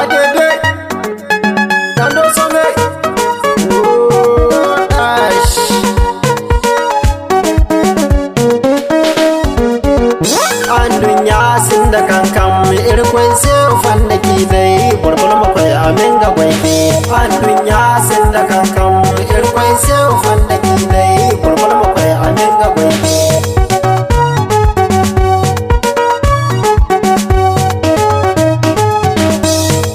adede dan dosso ne ash Anduyya Asinda Kamkam irkwai sai ufan da ki dai burbul makwai amin ga gwaifi Anduyya Asinda Kamkam irkwai sai ufan da ki dai burbul makwai amin ga gwaifi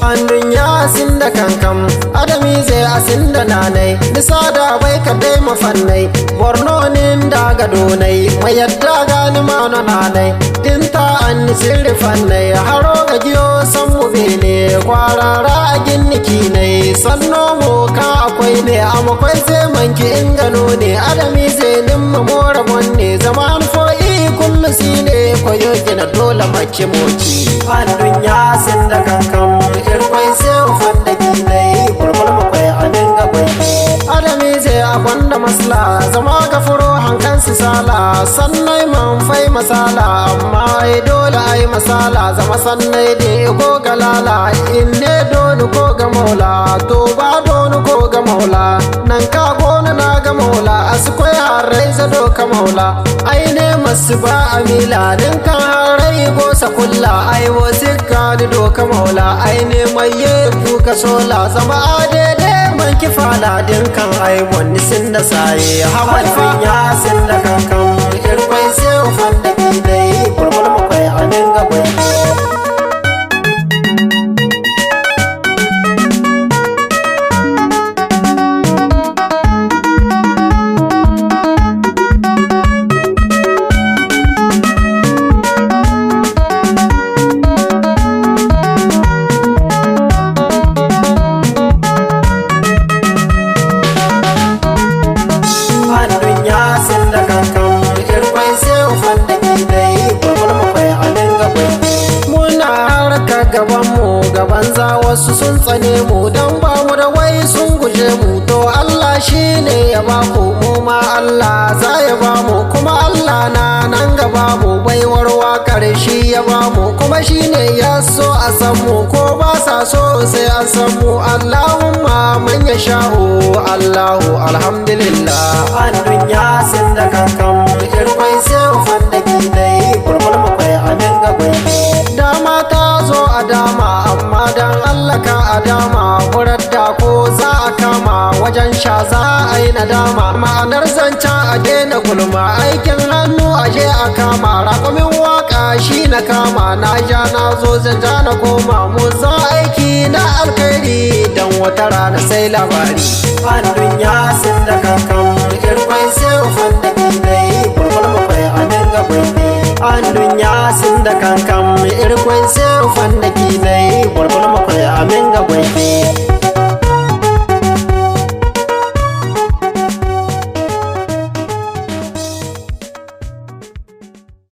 Anduyya Asinda Kamkam adami zai asinda nanai nisa da bai ka dai mafannai borno nin daga donai mai yadda gani mana nanai dinta an sirri fannai haro ga giyo san mu bene kwarara a ginniki ne sanno mu ka akwai ne amakwai sai manki in gano ne adami zai nimma mora bonne zaman fo'i kullu sine koyo gina dole makki moci Anduyya Asinda Kamkam irkwai sai ufan da ginai burbul makwai amin ga kwai adami zai akwanda masla zama ga furo hankan su sala sannai man fai masala amma ai dole ai masala zama sannai de ko galala inne donu ko ga maula to ba donu ko ga maula nan ka gona na ga maula askwai harai zado ka maula ai ne masu ba amila din kan harai go sakulla ai wo zikka do ka maula ai ne mai ka sola zama adede man kifala din kan ai wani sin da saye Anduyya Asinda Kamkam irkwai sai ufan da dai burbul makwai amin ga gwai Anduyya Asinda Kamkam irkwai sai ufan da dai burbul makwai amin ga gwai muna harka gaban mu gaban za wasu sun tsane mu dan ba mu da wai sun guje mu to Allah shine ya ba ku mu ma Allah za ya ba mu kuma Allah na nan gaba mu baiwar wakar shi ya ba mu kuma shine ya so a san mu ko ba sa so sai an san mu Allahumma man yasha'u Allahu alhamdulillah Anduyya Asinda Kamkam irkwai sai ufan da dai burbul makwai amin ga gwai dama ta zo a dama amma dan Allah ka a dama murar da ko za a kama wajen sha za a yi nadama ma'anar zancen a daina gulma aikin hannu a je a kama raƙumin waka shi na kama na ja na zo zan ja na koma mu za aiki na alkhairi dan wata rana sai labari Anduyya Asinda Kamkam irkwai sai ufan da dai burbul makwai amin ga gwai Anduyya Asinda Kamkam irkwai sai ufan da dai burbul makwai amin ga gwai